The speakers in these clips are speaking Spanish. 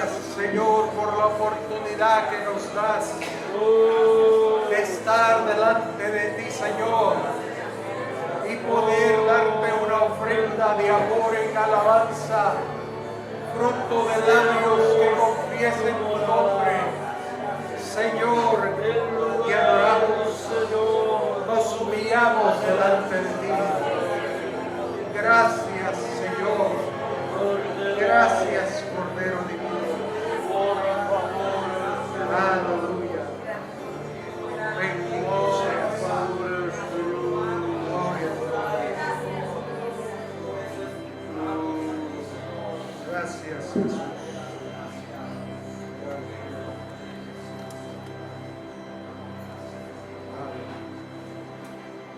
Gracias, Señor, por la oportunidad que nos das de estar delante de ti, Señor, y poder darte una ofrenda de amor en alabanza, fruto de labios que confiesen tu nombre. Señor, te adoramos, nos humillamos delante de ti. Gracias, Señor. Gracias, Cordero Divino. Aleluya. Bendito seas. Gloria a Dios. Gracias, Jesús.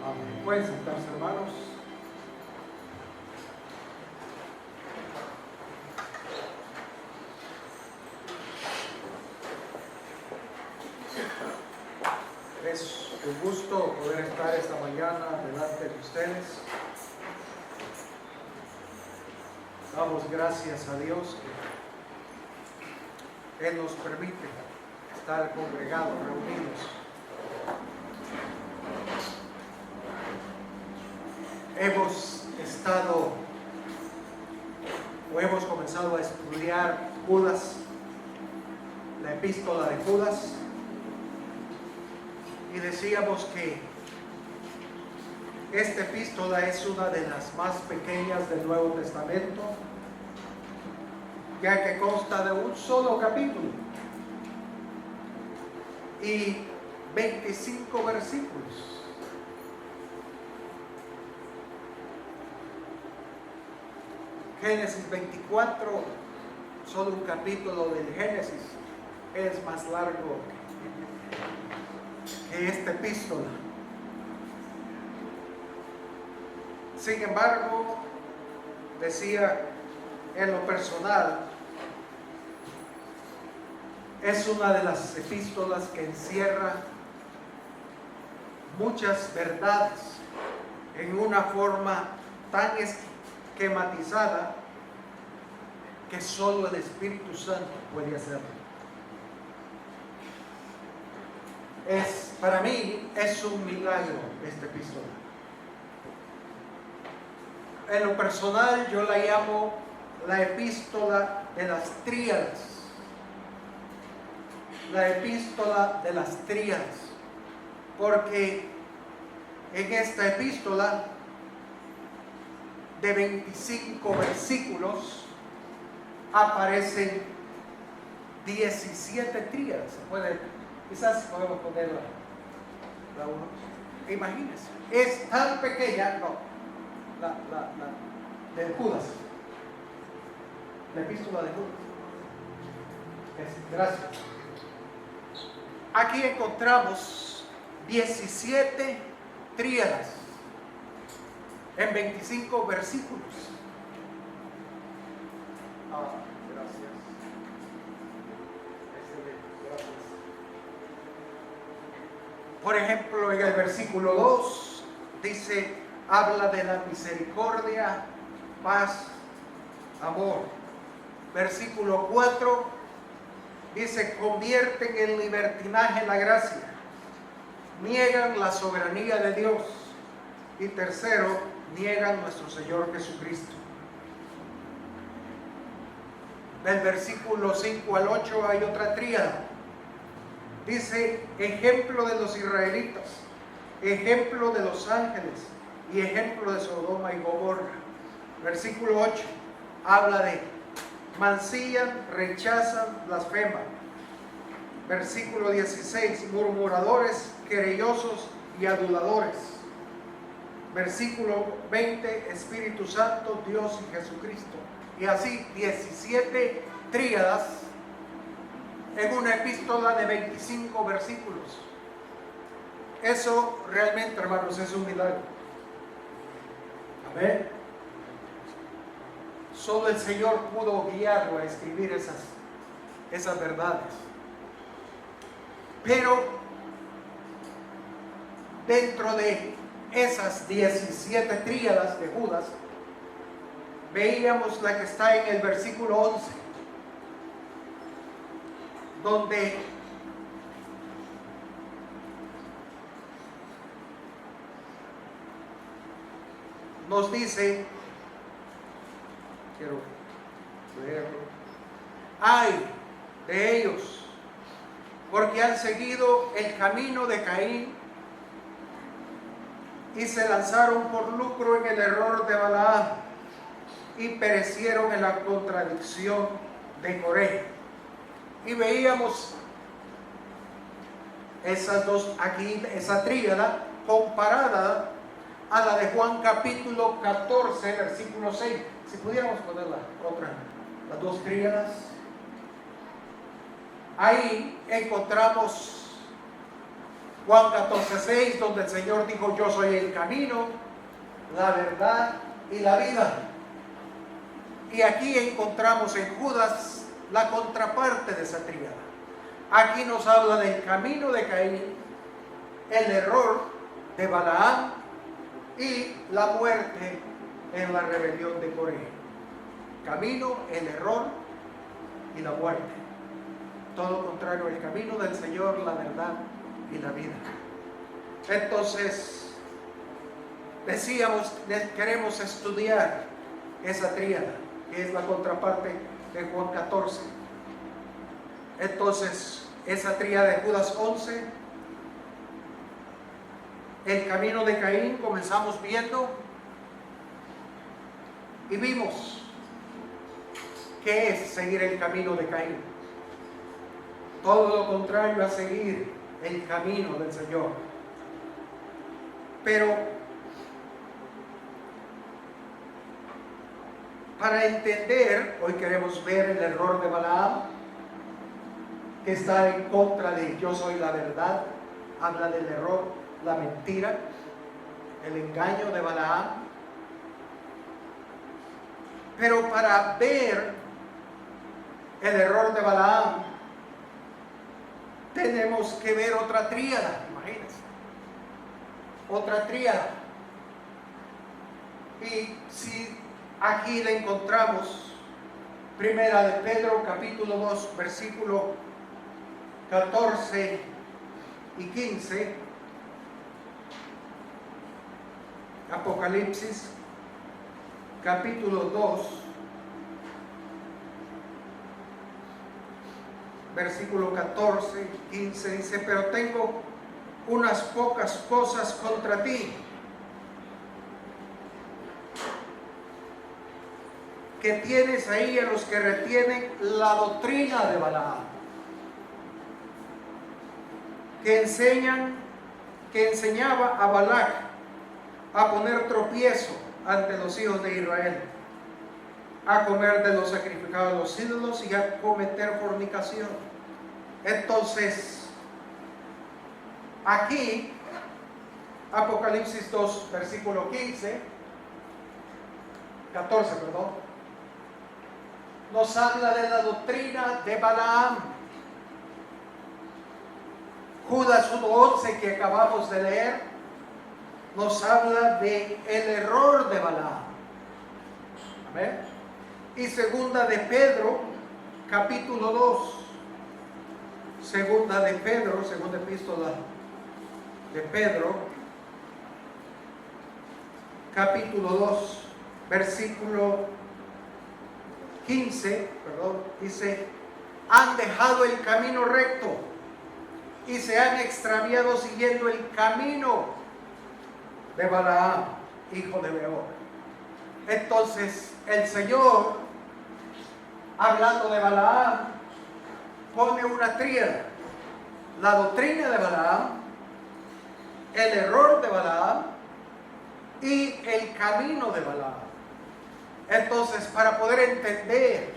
Amén. Pueden sentarse, hermanos. Es un gusto poder estar esta mañana delante de ustedes. Damos gracias a Dios que Él nos permite estar congregados, reunidos. Hemos comenzado a estudiar Judas, la epístola de Judas. Y decíamos que esta epístola es una de las más pequeñas del Nuevo Testamento, ya que consta de un solo capítulo y 25 versículos. Génesis 24, solo un capítulo del Génesis, es más largo que esta epístola. Sin embargo, decía, en lo personal, es una de las epístolas que encierra muchas verdades en una forma tan esquematizada que solo el Espíritu Santo puede hacerlo. Para mí es un milagro esta epístola. En lo personal yo la llamo la epístola de las tríadas. La epístola de las tríadas. Porque en esta epístola de 25 versículos aparecen 17 tríadas. Quizás podemos poner la uno. Imagínense, es tan pequeña, la de Judas, la epístola de Judas. Gracias. Aquí encontramos 17 tríadas en 25 versículos. Gracias. Excelente, gracias. Por ejemplo, en el versículo 2 dice, habla de la misericordia, paz, amor. Versículo 4 dice, convierten en libertinaje la gracia, niegan la soberanía de Dios. Y tercero, niegan nuestro Señor Jesucristo. Del versículo 5 al 8 hay otra tríada. Dice, ejemplo de los israelitas, ejemplo de los ángeles y ejemplo de Sodoma y Gomorra. Versículo 8 habla de mancillan, rechazan, blasfeman. Versículo 16, murmuradores, querellosos y aduladores. Versículo 20, Espíritu Santo, Dios y Jesucristo. Y así 17 tríadas en una epístola de 25 versículos. Eso realmente, hermanos, es un milagro. Amén. Solo el Señor pudo guiarlo a escribir esas verdades. Pero dentro de esas 17 tríadas de Judas, veíamos la que está en el versículo 11. donde nos dice, quiero leerlo, ay de ellos, porque han seguido el camino de Caín y se lanzaron por lucro en el error de Balaam y perecieron en la contradicción de Coré. Y veíamos esas dos aquí, esa tríada comparada a la de Juan capítulo 14, versículo 6. Si pudiéramos poner las dos tríadas. Ahí encontramos Juan 14, 6, donde el Señor dijo: yo soy el camino, la verdad y la vida. Y aquí encontramos en Judas la contraparte de esa tríada. Aquí nos habla del camino de Caín, el error de Balaam y la muerte en la rebelión de Coré. Camino, el error y la muerte. Todo contrario al camino del Señor, la verdad y la vida. Entonces, decíamos, queremos estudiar esa tríada, que es la contraparte de Juan 14. Entonces, esa tríada de Judas 11, el camino de Caín, comenzamos viendo y vimos qué es seguir el camino de Caín. Todo lo contrario a seguir el camino del Señor. Pero para entender, hoy queremos ver el error de Balaam, que está en contra de yo soy la verdad. Habla del error, la mentira, el engaño de Balaam. Pero para ver el error de Balaam, tenemos que ver otra tríada, imagínense. Otra tríada. Y si aquí la encontramos, Primera de Pedro, capítulo 2, versículo 14 y 15. Apocalipsis, capítulo 2, versículo 14 y 15, dice: pero tengo unas pocas cosas contra ti, que tienes ahí a los que retienen la doctrina de Balaam, que enseñaba a Balac a poner tropiezo ante los hijos de Israel, a comer de los sacrificados a los ídolos y a cometer fornicación. Entonces, aquí, Apocalipsis 2, versículo 14, nos habla de la doctrina de Balaam. Judas 1:11, que acabamos de leer, nos habla de el error de Balaam. Amén. Y segunda de Pedro, capítulo 2. Segunda de Pedro, segunda epístola de Pedro, capítulo 2, versículo 15, dice: han dejado el camino recto y se han extraviado siguiendo el camino de Balaam, hijo de Beor. Entonces, el Señor, hablando de Balaam, pone una tríada: la doctrina de Balaam, el error de Balaam y el camino de Balaam. Entonces, para poder entender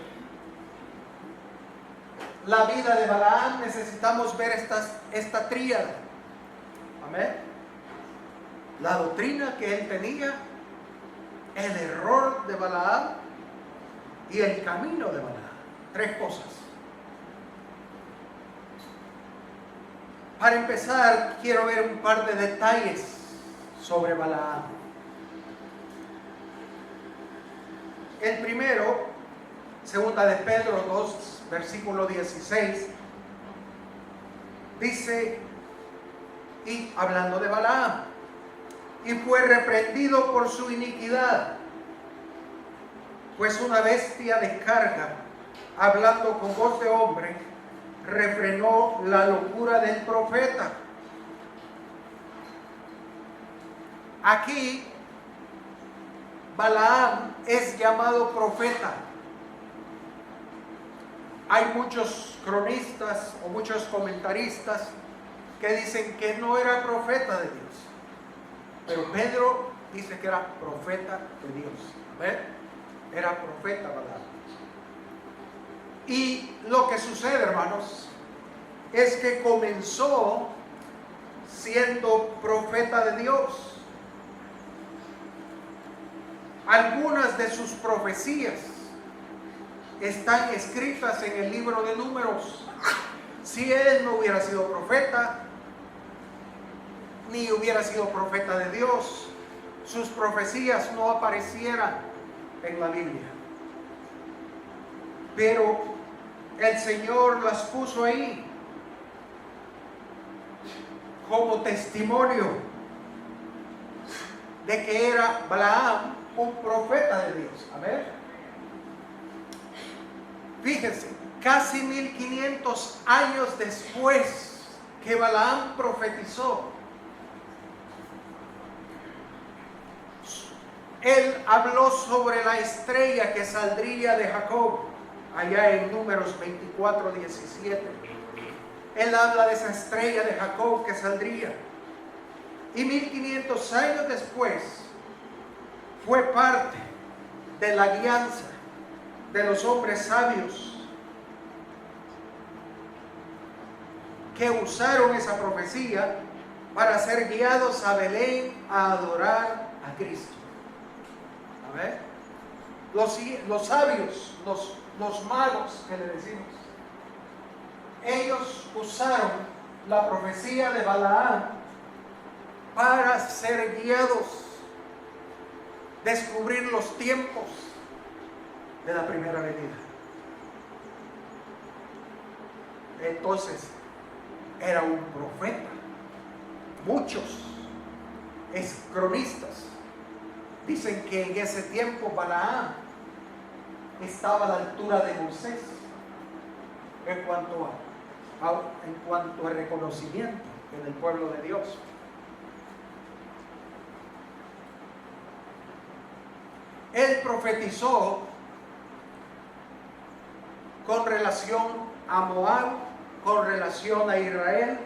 la vida de Balaam, necesitamos ver esta tríada. Amén. La doctrina que él tenía, el error de Balaam y el camino de Balaam. Tres cosas. Para empezar, quiero ver un par de detalles sobre Balaam. El primero, segunda de Pedro 2, versículo 16, Dice, y hablando de Balaam, y fue reprendido por su iniquidad, pues una bestia de carga, hablando con voz de hombre, refrenó la locura del profeta. Aquí Balaam es llamado profeta. Hay muchos cronistas o muchos comentaristas que dicen que no era profeta de Dios, pero Pedro dice que era profeta de Dios. ¿Ven? Era profeta Balaam. Y lo que sucede, hermanos, es que comenzó siendo profeta de Dios. Algunas de sus profecías están escritas en el libro de Números. Si él no hubiera sido profeta, ni hubiera sido profeta de Dios, sus profecías no aparecieran en la Biblia. Pero el Señor las puso ahí como testimonio de que era Balaam un profeta de Dios. Amén. Fíjense, casi 1500 años después que Balaam profetizó, él habló sobre la estrella que saldría de Jacob, allá en Números 24:17. Él habla de esa estrella de Jacob que saldría. Y 1500 años después fue parte de la guianza de los hombres sabios que usaron esa profecía para ser guiados a Belén a adorar a Cristo. A ver, los sabios, los magos que le decimos, ellos usaron la profecía de Balaam para ser guiados, descubrir los tiempos de la primera venida. Entonces, era un profeta. Muchos cronistas dicen que en ese tiempo Balaam estaba a la altura de Moisés en cuanto al reconocimiento en el pueblo de Dios. Él profetizó con relación a Moab, con relación a Israel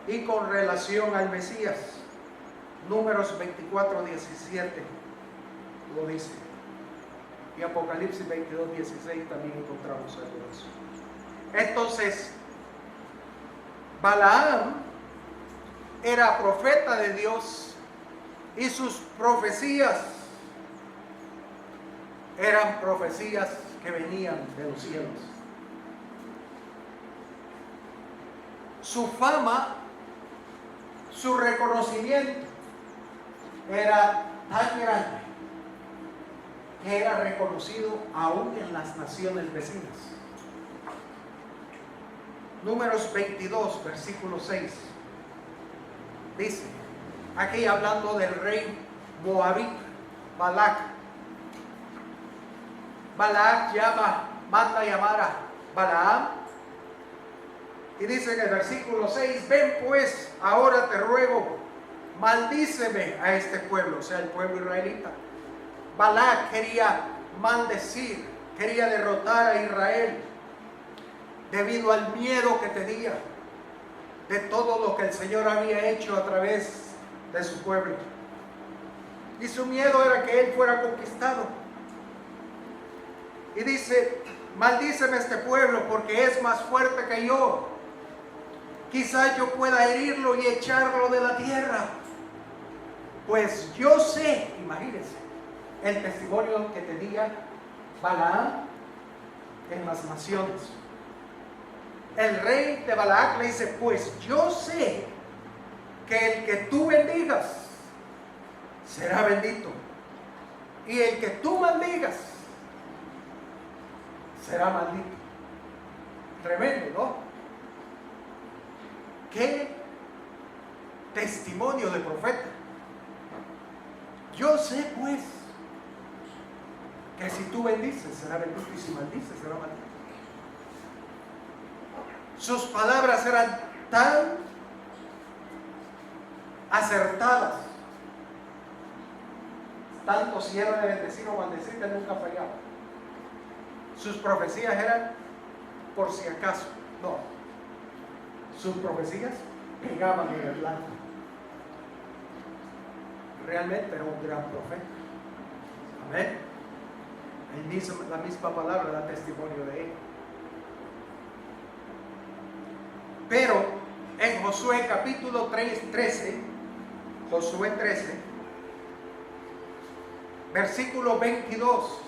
y con relación al Mesías. Números 24:17 lo dice. Y Apocalipsis 22:16 también encontramos algo de eso. Entonces, Balaam era profeta de Dios y sus profecías eran profecías que venían de los cielos. Su fama, su reconocimiento era tan grande que era reconocido aún en las naciones vecinas. Números 22, versículo 6. Dice, aquí hablando del rey moabita, Balac. Balac manda llamar a Balaam. Y dice en el versículo 6, ven pues, ahora te ruego, maldíceme a este pueblo, o sea, el pueblo israelita. Balac quería maldecir, quería derrotar a Israel debido al miedo que tenía de todo lo que el Señor había hecho a través de su pueblo. Y su miedo era que él fuera conquistado. Y dice, maldíceme a este pueblo porque es más fuerte que yo. Quizás yo pueda herirlo y echarlo de la tierra. Pues yo sé, imagínense, el testimonio que tenía Balaam en las naciones. El rey de Balac le dice, pues yo sé que el que tú bendigas será bendito, y el que tú maldigas será maldito. Tremendo, ¿no? ¿Qué testimonio de profeta? Yo sé pues que si tú bendices será bendito y si maldices será maldito. Sus palabras eran tan acertadas, tanto si era de bendecir o maldecir, que nunca fallaba. Sus profecías eran por si acaso, no. Sus profecías pegaban en el blanco. Realmente era un gran profeta. Amén. La misma palabra da testimonio de él. Pero en Josué capítulo 13, Josué 13, versículo 22.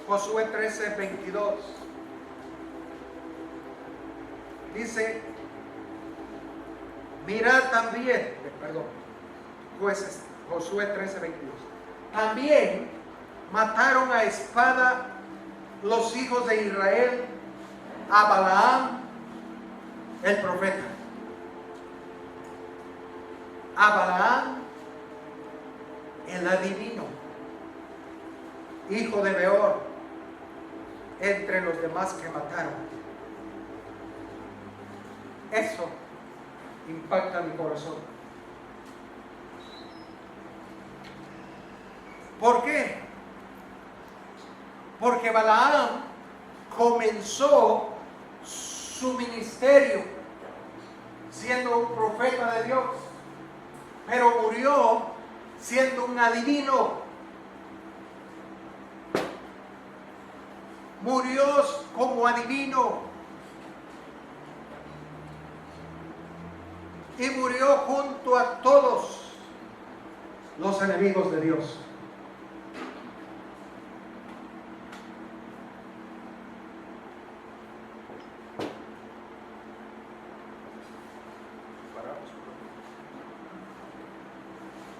Josué 13, 22. Dice, mirad también, jueces, Josué 13, 22. También mataron a espada los hijos de Israel a Balaam el profeta. A Balaam el adivino, hijo de Beor, entre los demás que mataron. Eso impacta mi corazón. ¿Por qué? Porque Balaam comenzó su ministerio siendo un profeta de Dios, pero murió siendo un adivino. Murió como adivino y murió junto a todos los enemigos de Dios.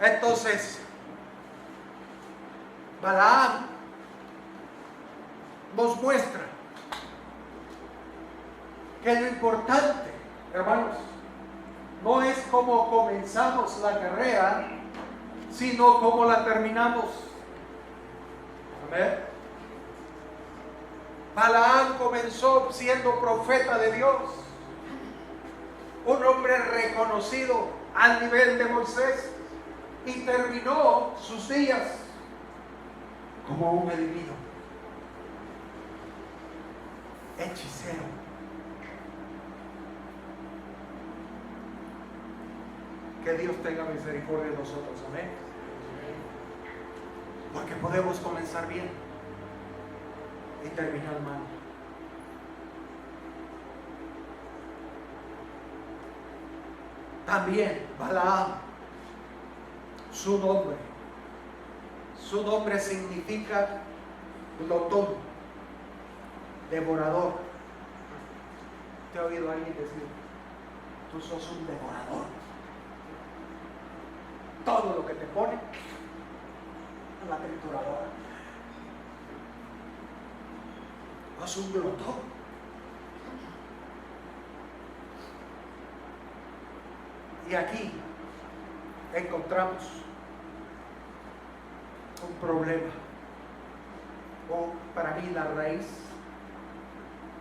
Entonces, Balaam nos muestra que lo importante, hermanos, no es cómo comenzamos la carrera, sino cómo la terminamos. Amén. Balaam comenzó siendo profeta de Dios, un hombre reconocido al nivel de Moisés, y terminó sus días como un adivino, hechicero. Que Dios tenga misericordia de nosotros, amén. Porque podemos comenzar bien y terminar mal. También Balaam, su nombre significa glotón, devorador. ¿Te ha oído alguien decir, tú sos un devorador? Todo lo que te pone en la trituradora. Sos un glotón. Y aquí encontramos un problema, o para mí la raíz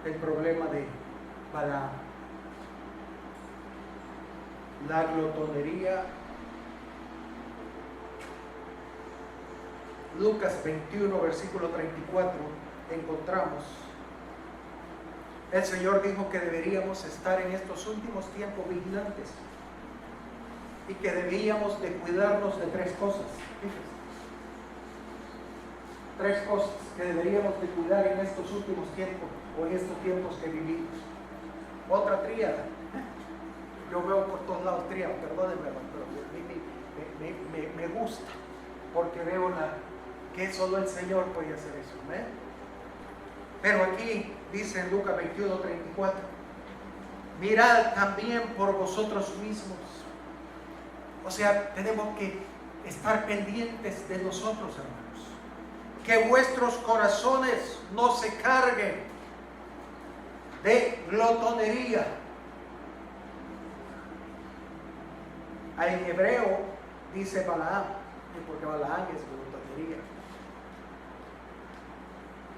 del problema de Balaam: la glotonería. Lucas 21, versículo 34, encontramos, el Señor dijo que deberíamos estar en estos últimos tiempos vigilantes y que debíamos de cuidarnos de tres cosas. Fíjense. Tres cosas que deberíamos de cuidar en estos últimos tiempos, o en estos tiempos que vivimos. Otra tríada. Yo veo por todos lados tríada, perdónenme, pero me gusta, porque veo que solo el Señor puede hacer eso. ¿Ven? Pero aquí dice en Lucas 21, 34, mirad también por vosotros mismos. O sea, tenemos que estar pendientes de nosotros, hermanos. Que vuestros corazones no se carguen de glotonería, En hebreo dice Balaam, porque Balaam es glotonería.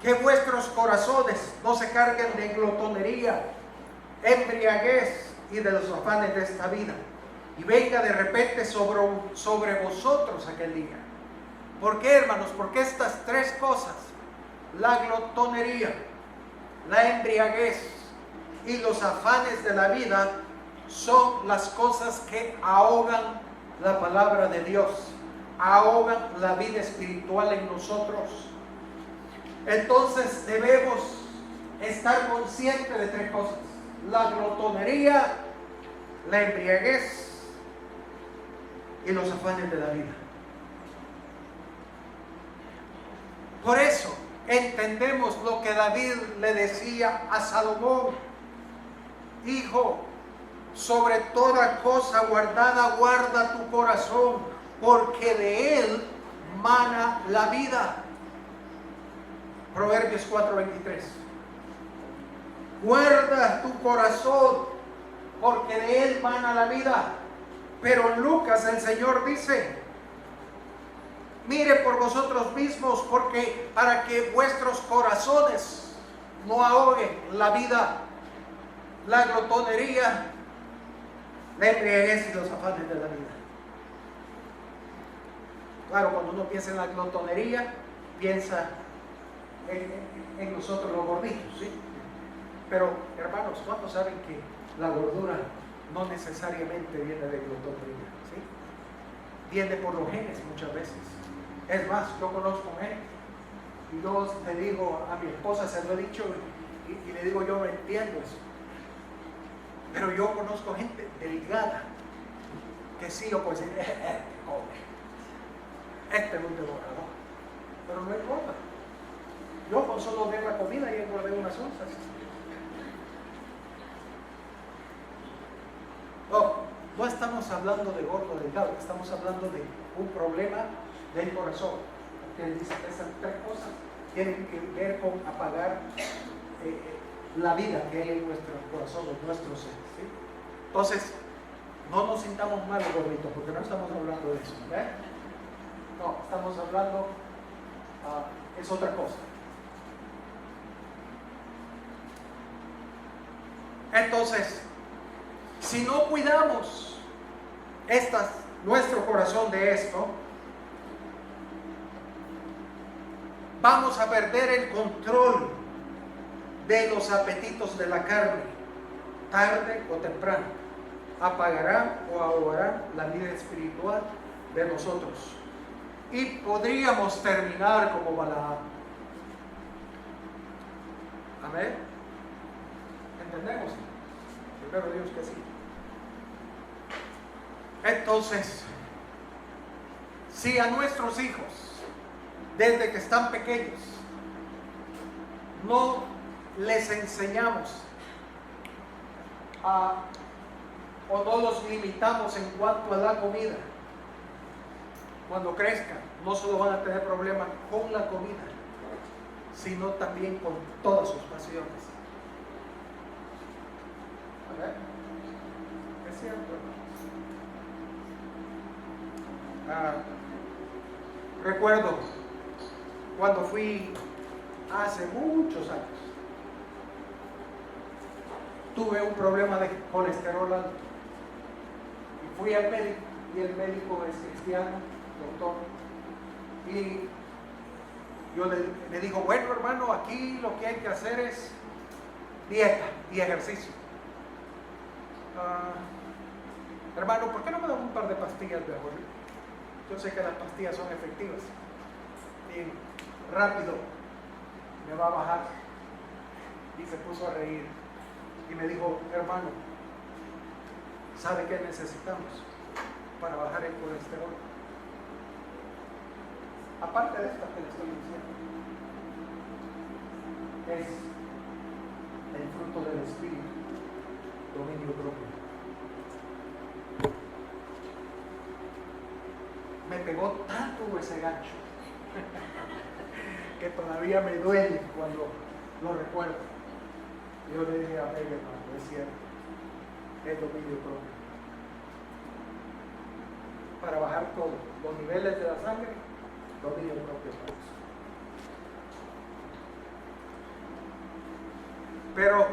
Que vuestros corazones no se carguen de glotonería, embriaguez y de los afanes de esta vida, y venga de repente sobre vosotros aquel día. ¿Por qué, hermanos? Porque estas tres cosas, la glotonería, la embriaguez y los afanes de la vida, son las cosas que ahogan la palabra de Dios, ahogan la vida espiritual en nosotros. Entonces debemos estar conscientes de tres cosas: la glotonería, la embriaguez y los afanes de la vida. Por eso entendemos lo que David le decía a Salomón: hijo, sobre toda cosa guardada, guarda tu corazón, porque de él mana la vida. Proverbios 4:23. Guarda tu corazón, porque de él mana la vida. Pero en Lucas el Señor dice: mire por vosotros mismos, porque para que vuestros corazones no ahoguen la vida, la glotonería, la embriaguez y los afanes de la vida. Claro, cuando uno piensa en la glotonería, piensa en nosotros los gorditos, ¿sí? Pero, hermanos, ¿cuántos saben que la gordura no necesariamente viene de glotonería? ¿Sí? Viene por los genes muchas veces. Es más, yo conozco gente, y yo le digo a mi esposa, se lo he dicho, y le digo, yo no entiendo eso. Pero yo conozco gente delgada que sí, yo puedo decir, este es un devorador, pero no importa. Yo con solo ver la comida y engordé unas onzas. No estamos hablando de gordo delgado, estamos hablando de un problema del corazón. Que dice que esas tres cosas tienen que ver con apagar la vida que hay en nuestro corazón, en nuestro ser, ¿sí? Entonces, no nos sintamos mal, gorditos, porque no estamos hablando de eso, ¿verdad? No, estamos hablando, es otra cosa. Entonces, si no cuidamos nuestro corazón de esto, vamos a perder el control de los apetitos de la carne. Tarde o temprano apagarán o ahogarán la vida espiritual de nosotros, y podríamos terminar como Balaam. Amén. ¿Entendemos? Primero Dios que sí. Entonces, si a nuestros hijos, desde que están pequeños, no les enseñamos o no los limitamos en cuanto a la comida, cuando crezcan no solo van a tener problemas con la comida, sino también con todas sus pasiones. ¿Verdad? Es cierto. Recuerdo cuando fui hace muchos años, tuve un problema de colesterol alto y fui al médico, y el médico es cristiano, doctor, y yo le digo, bueno, hermano, aquí lo que hay que hacer es dieta y ejercicio. Hermano, ¿por qué no me dan un par de pastillas de agua? Yo sé que las pastillas son efectivas y rápido me va a bajar. Y se puso a reír y me dijo, hermano, ¿sabe qué necesitamos para bajar el colesterol? Aparte de esto que le estoy diciendo, es el fruto del Espíritu, dominio propio. Me pegó tanto ese gancho que todavía me duele cuando lo recuerdo. Yo le dije a él, hermano, es cierto, es dominio propio. para bajar todo, los niveles de la sangre, dominio propio para eso. Pero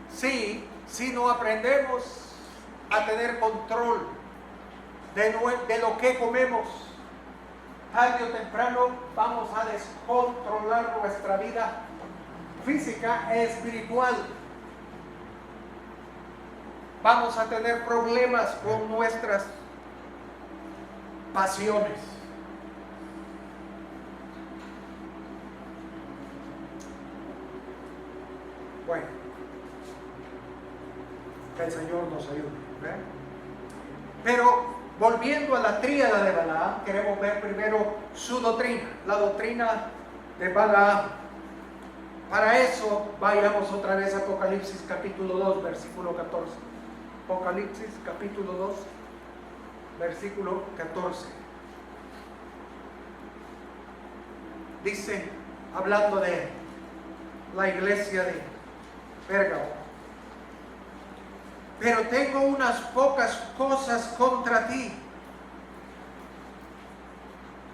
si no aprendemos a tener control de lo que comemos, tarde o temprano vamos a descontrolar nuestra vida física e espiritual. Vamos a tener problemas con nuestras pasiones. Bueno, que el Señor nos ayude, ¿eh? Pero volviendo a la tríada de Balaam, queremos ver primero su doctrina, la doctrina de Balaam. Para eso vayamos otra vez a Apocalipsis capítulo 2, versículo 14. Apocalipsis capítulo 2, versículo 14. Dice, hablando de la iglesia de Pérgamo: pero tengo unas pocas cosas contra ti,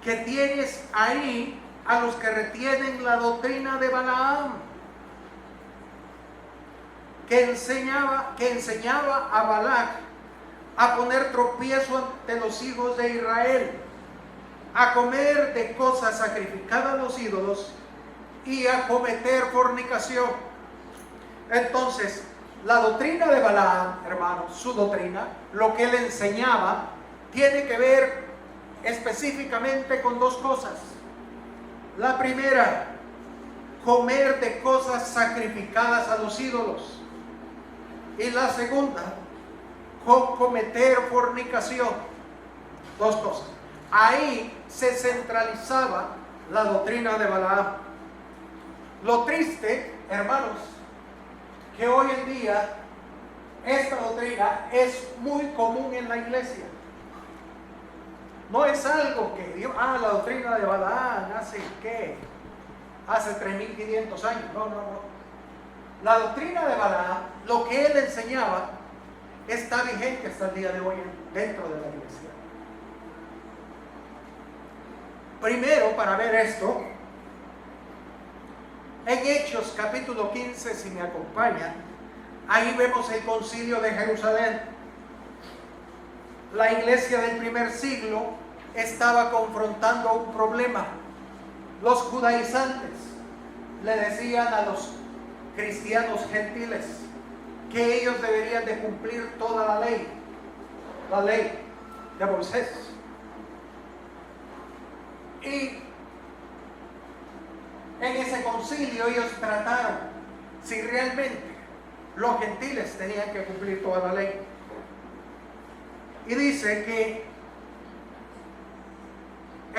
que tienes ahí a los que retienen la doctrina de Balaam, que enseñaba a Balac a poner tropiezo ante los hijos de Israel, a comer de cosas sacrificadas a los ídolos y a cometer fornicación. Entonces, la doctrina de Balaam, hermanos, su doctrina, lo que él enseñaba, tiene que ver específicamente con dos cosas. La primera, comer de cosas sacrificadas a los ídolos. Y la segunda, cometer fornicación. Dos cosas. Ahí se centralizaba la doctrina de Balaam. Lo triste, hermanos, que hoy en día esta doctrina es muy común en la iglesia. No es algo que Dios, la doctrina de Balaam hace ¿qué? Hace 3.500 años. No. La doctrina de Balaam, lo que él enseñaba, está vigente hasta el día de hoy dentro de la iglesia. Primero, para ver esto, en Hechos capítulo 15, si me acompañan, ahí vemos el concilio de Jerusalén. La iglesia del primer siglo estaba confrontando un problema. Los judaizantes le decían a los cristianos gentiles que ellos deberían de cumplir toda la ley de Moisés. Y en ese concilio ellos trataron si realmente los gentiles tenían que cumplir toda la ley. Y dice que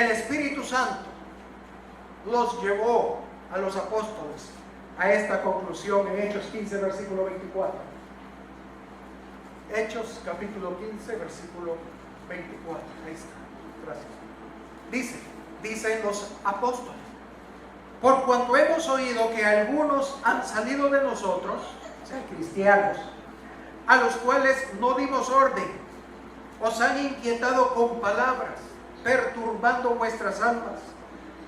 el Espíritu Santo los llevó a los apóstoles a esta conclusión en Hechos 15, versículo 24. Hechos capítulo 15, versículo 24. Ahí está. Gracias. Dicen los apóstoles: por cuanto hemos oído que algunos han salido de nosotros, o sea, cristianos, a los cuales no dimos orden, os han inquietado con palabras, perturbando vuestras almas,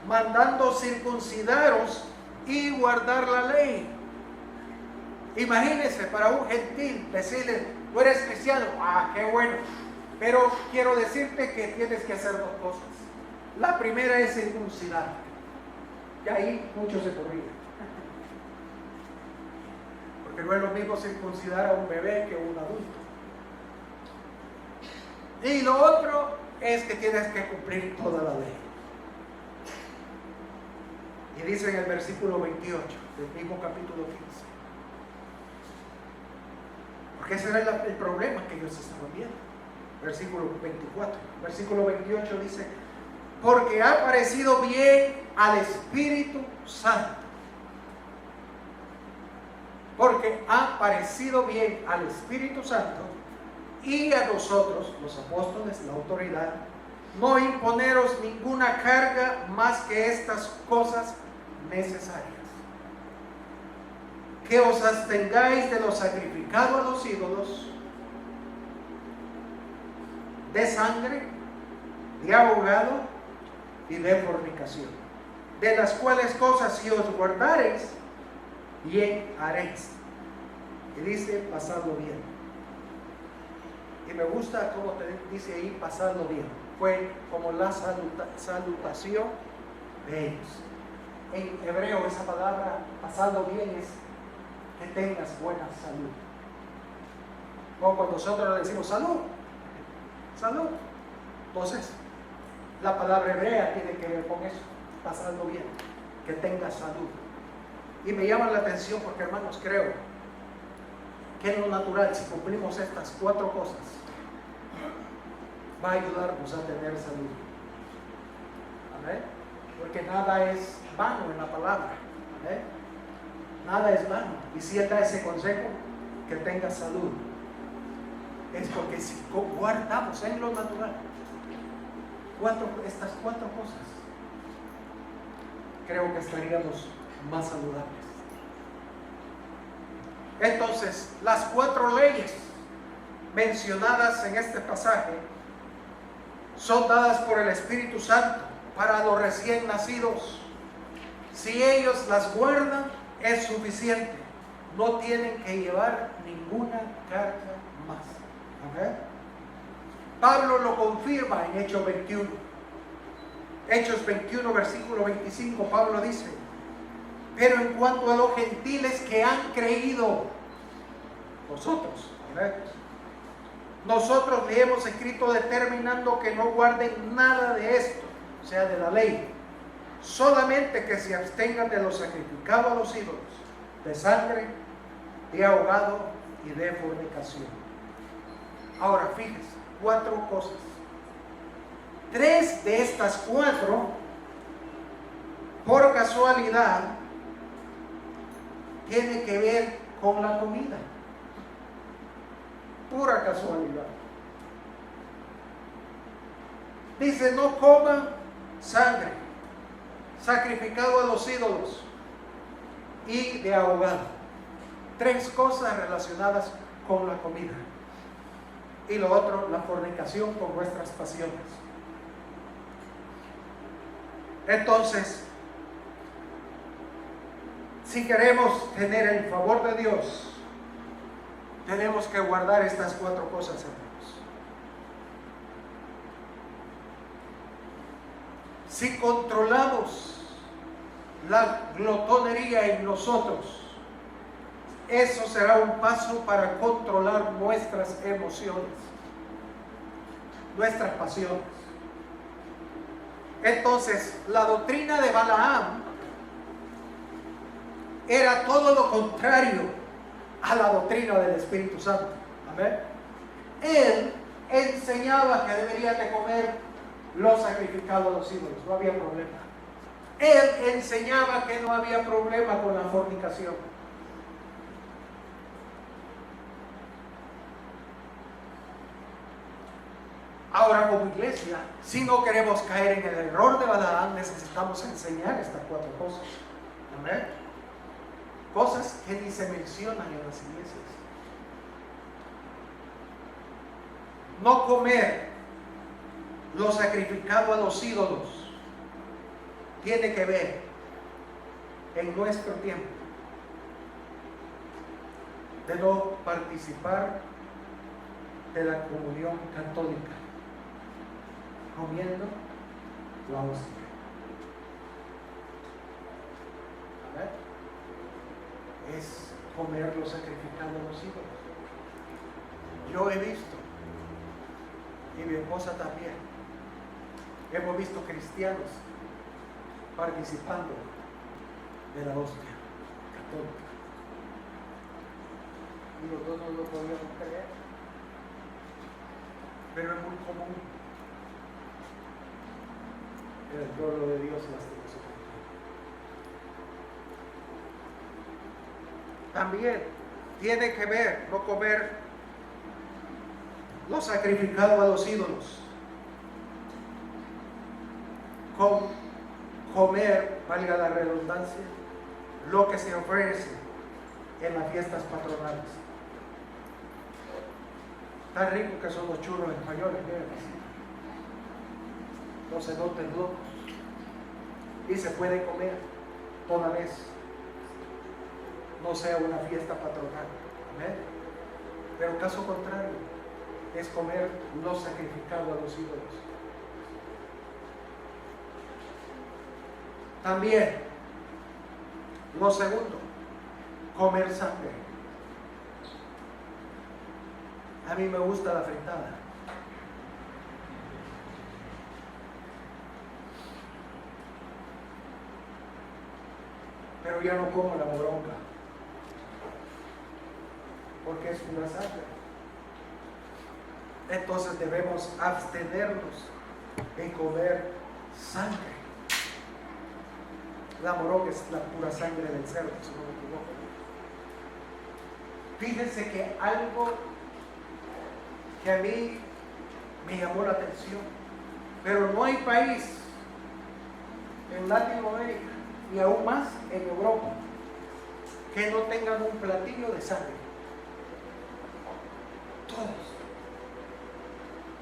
mandando circuncidaros y guardar la ley. Imagínense, para un gentil decirle: tú eres cristiano, qué bueno, pero quiero decirte que tienes que hacer dos cosas. La primera es circuncidar. Y ahí muchos se corrigen, porque no es lo mismo circuncidar a un bebé que a un adulto. Y lo otro es que tienes que cumplir toda la ley. Y dice en el versículo 28 del mismo capítulo 15. Porque ese era el problema que ellos estaban viendo. Versículo 24. Versículo 28 dice: porque ha parecido bien al Espíritu Santo. Porque ha parecido bien al Espíritu Santo y a nosotros, los apóstoles, la autoridad, no imponeros ninguna carga más que estas cosas necesarias: que os abstengáis de lo sacrificado a los ídolos, de sangre, de ahogado y de fornicación. De las cuales cosas si os guardareis, bien haréis. Y dice, pasadlo bien. Y me gusta como te dice ahí, pasadlo bien. Fue como la salutación de ellos. En hebreo esa palabra, pasadlo bien, es que tengas buena salud. O cuando nosotros le decimos salud, salud. Entonces, la palabra hebrea tiene que ver con eso, pasarlo bien, que tenga salud. Y me llama la atención porque, hermanos, creo que en lo natural, si cumplimos estas 4 cosas, va a ayudarnos a tener salud. ¿Amén? Porque nada es vano en la palabra. ¿Amén? Nada es vano. Y si Él da ese consejo, que tenga salud, es porque si guardamos en lo natural estas 4 cosas, creo que estaríamos más saludables. Entonces, las 4 leyes mencionadas en este pasaje son dadas por el Espíritu Santo para los recién nacidos. Si ellos las guardan, es suficiente. No tienen que llevar ninguna carga más. ¿Okay? Pablo lo confirma en Hechos 21. Hechos 21, versículo 25, Pablo dice: pero en cuanto a los gentiles que han creído, nosotros le hemos escrito determinando que no guarden nada de esto, o sea, de la ley, solamente que se abstengan de lo sacrificado a los ídolos, de sangre, de ahogado y de fornicación. Ahora, fíjense, 4 cosas. 3 de estas 4, por casualidad, tiene que ver con la comida. Pura casualidad. Dice: no coman sangre, sacrificado a los ídolos y de ahogado. 3 cosas relacionadas con la comida. Y lo otro, la fornicación con nuestras pasiones. Entonces, si queremos tener el favor de Dios, tenemos que guardar estas 4 cosas, hermanos. Si controlamos la glotonería en nosotros, eso será un paso para controlar nuestras emociones, nuestras pasiones. Entonces, la doctrina de Balaam era todo lo contrario a la doctrina del Espíritu Santo. Amén. Él enseñaba que deberían de comer lo sacrificado a los ídolos, no había problema. Él enseñaba que no había problema con la fornicación. Ahora, como iglesia, si no queremos caer en el error de Balaam, necesitamos enseñar estas 4 cosas. Amén. Cosas que ni se mencionan en las iglesias. No comer lo sacrificado a los ídolos tiene que ver en nuestro tiempo de no participar de la comunión católica comiendo la hostia. A ver, es comer lo sacrificado a los ídolos. Yo he visto, y mi esposa también, hemos visto cristianos participando de la hostia católica. Y los dos no lo podíamos creer, pero es muy común en el pueblo de Dios lastimosamente. También tiene que ver no comer lo sacrificado a los ídolos con comer, valga la redundancia, lo que se ofrece en las fiestas patronales. Tan ricos que son los churros españoles, los cenotes locos. Y se puede comer toda vez no sea una fiesta patronal. ¿Amén? Pero caso contrario es comer lo sacrificado a los ídolos. También, lo segundo, comer sangre. A mí me gusta la fritada. Pero ya no como la moronga, porque es pura sangre. Entonces debemos abstenernos de comer sangre. La moronga es la pura sangre del cerdo, si no me equivoco. Fíjense que algo que a mí me llamó la atención, pero no hay país en Latinoamérica y aún más en Europa que no tengan un platillo de sangre. Todos.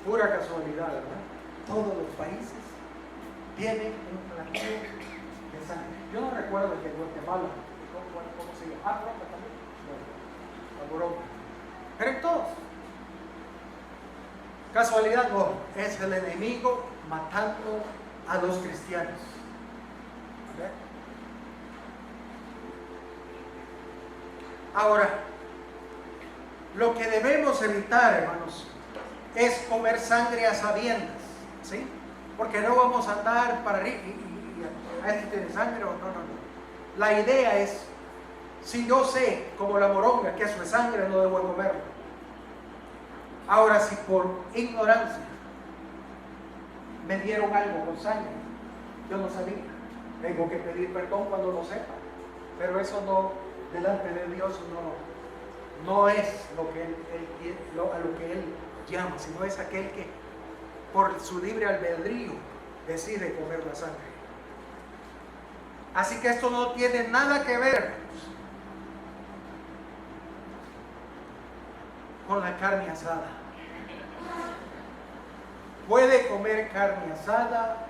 Pura casualidad, ¿verdad? Todos los países tienen un platillo de sangre. Yo no recuerdo que en Guatemala, ¿cómo se llama? Ah, bronca también. La bronca. Pero en todos. Casualidad no, es el enemigo matando a los cristianos. ¿Okay? Ahora, lo que debemos evitar, hermanos, es comer sangre a sabiendas, ¿sí? Porque no vamos a andar para arriba y a este tiene sangre o no. La idea es, si yo sé, como la moronga, que eso es sangre, no debo comerlo. Ahora, si por ignorancia me dieron algo con sangre, yo no sabía, tengo que pedir perdón cuando lo sepa. Pero eso no, delante de Dios, no es lo que a lo que Él llama, sino es aquel que por su libre albedrío decide comer la sangre. Así que esto no tiene nada que ver con la carne asada. Puede comer carne asada,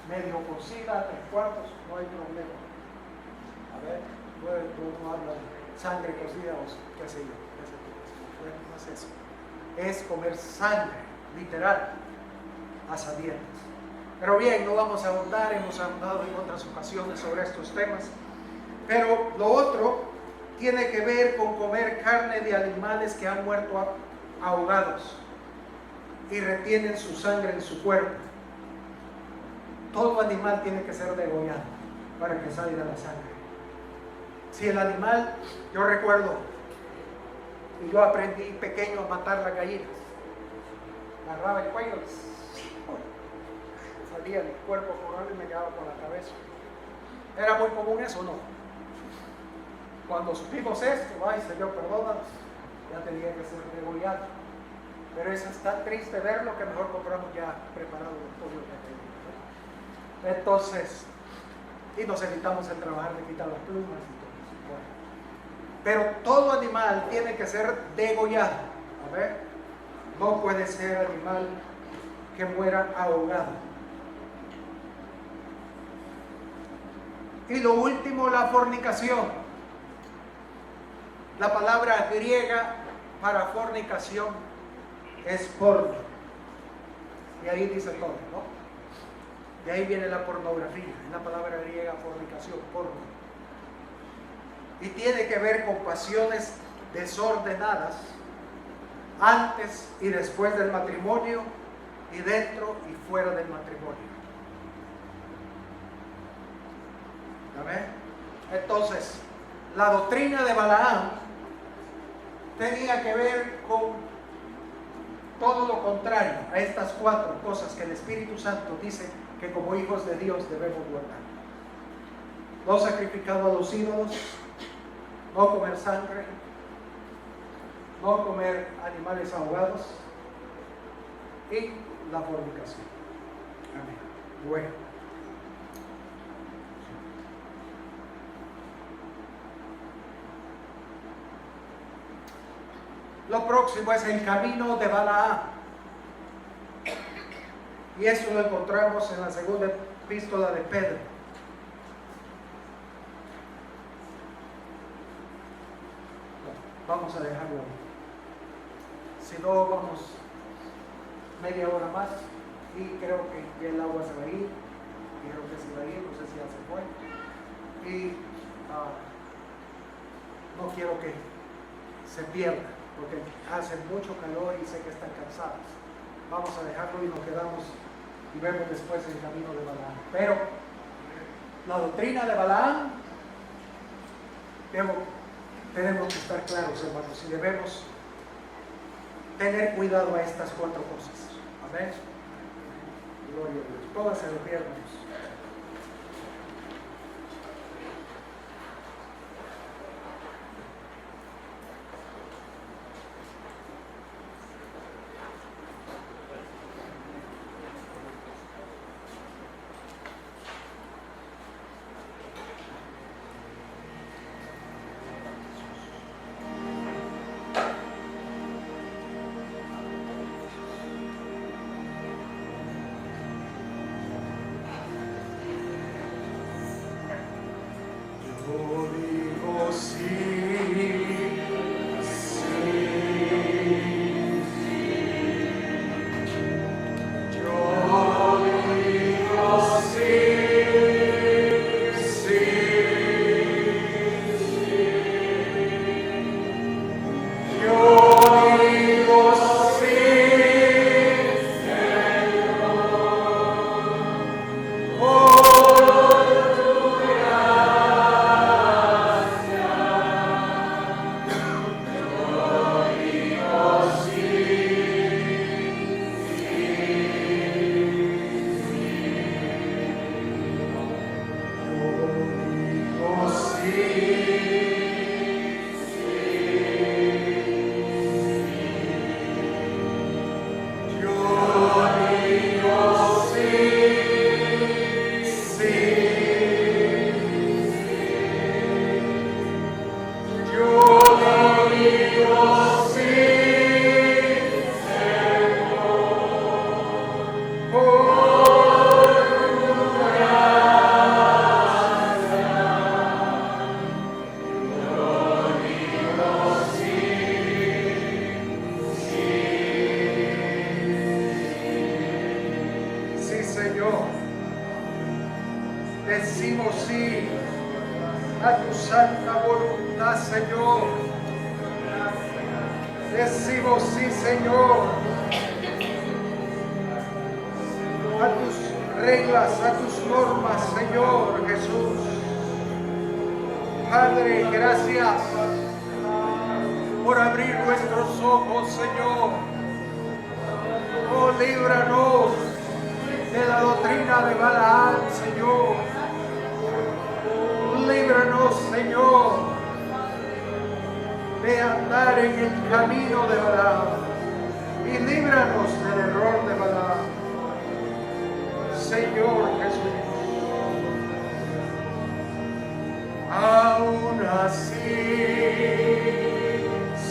medio cocida, 3/4, no hay problema. A ver, uno habla de sangre cocida o qué sé yo. No es eso. Es comer sangre, literal, a sabiendas. Pero bien, no vamos a ahondar, hemos ahondado en otras ocasiones sobre estos temas. Pero lo otro tiene que ver con comer carne de animales que han muerto ahogados y retienen su sangre en su cuerpo. Todo animal tiene que ser degollado para que salga la sangre. Si el animal, yo recuerdo, y yo aprendí pequeño a matar las gallinas, agarraba el cuello, salía el cuerpo coral y me quedaba con la cabeza. ¿Era muy común eso o no? Cuando supimos esto, ay Señor, perdónanos, ya tenía que ser degollado. Pero es tan triste verlo que mejor compramos ya preparado el pollo que tenemos. Entonces, y nos evitamos el trabajar de quitar las plumas y todo eso. Bueno. Pero todo animal tiene que ser degollado. A ver, no puede ser animal que muera ahogado. Y lo último, la fornicación. La palabra griega para fornicación es porno. Y ahí dice todo, ¿no? De ahí viene la pornografía, es la palabra griega fornicación, porno. Y tiene que ver con pasiones desordenadas antes y después del matrimonio y dentro y fuera del matrimonio. ¿Amén? Entonces, la doctrina de Balaam tenía que ver con todo lo contrario a estas 4 cosas que el Espíritu Santo dice que como hijos de Dios debemos guardar. No sacrificar a los ídolos, no comer sangre, no comer animales ahogados y la fornicación. Amén. Bueno. Lo próximo es el camino de Balaam. Y eso lo encontramos en la segunda epístola de Pedro. Vamos a dejarlo. Si no, vamos media hora más. Y creo que el agua se va a ir. Dijeron que se iba a ir, no sé si ya se fue. Y no quiero que se pierda, porque hace mucho calor y sé que están cansados. Vamos a dejarlo y nos quedamos y vemos después el camino de Balaam. Pero la doctrina de Balaam, tenemos que estar claros, hermanos, y debemos tener cuidado a estas 4 cosas. Amén. Gloria a Dios. Pónganse de pie, hermanos. Decimos sí a tu santa voluntad, Señor. Decimos sí, Señor, a tus reglas, a tus normas, Señor Jesús. Padre, gracias por abrir nuestros ojos, Señor. Oh, líbranos de la doctrina de Balaam, Señor. Líbranos, Señor, de andar en el camino de Balaam, y líbranos del error de Balaam, Señor Jesús. Aún así,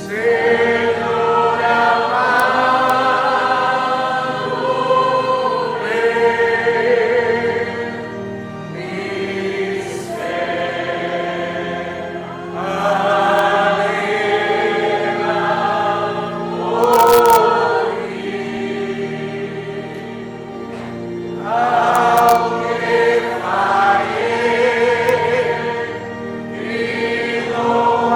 Señor amado, Oh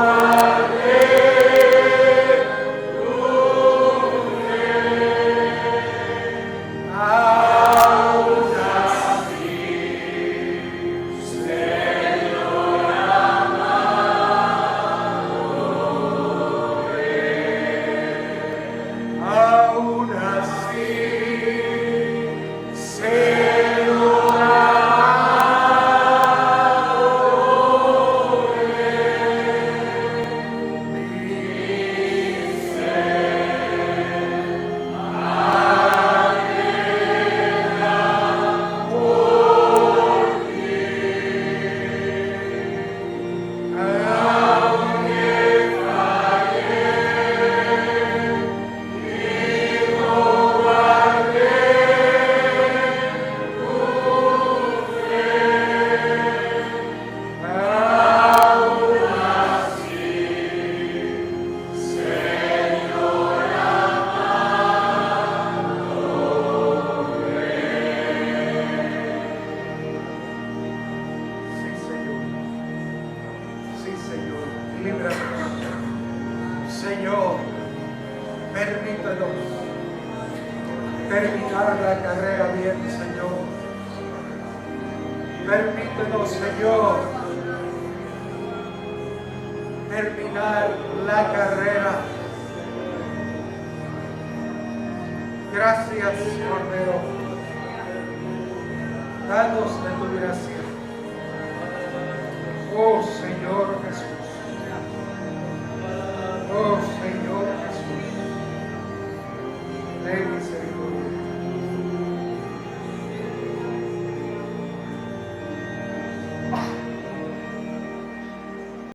Señor, permítenos terminar la carrera bien, Señor. Permítenos, Señor, terminar la carrera. Gracias, Cordero. Danos de tu gracia. Oh Señor Jesús.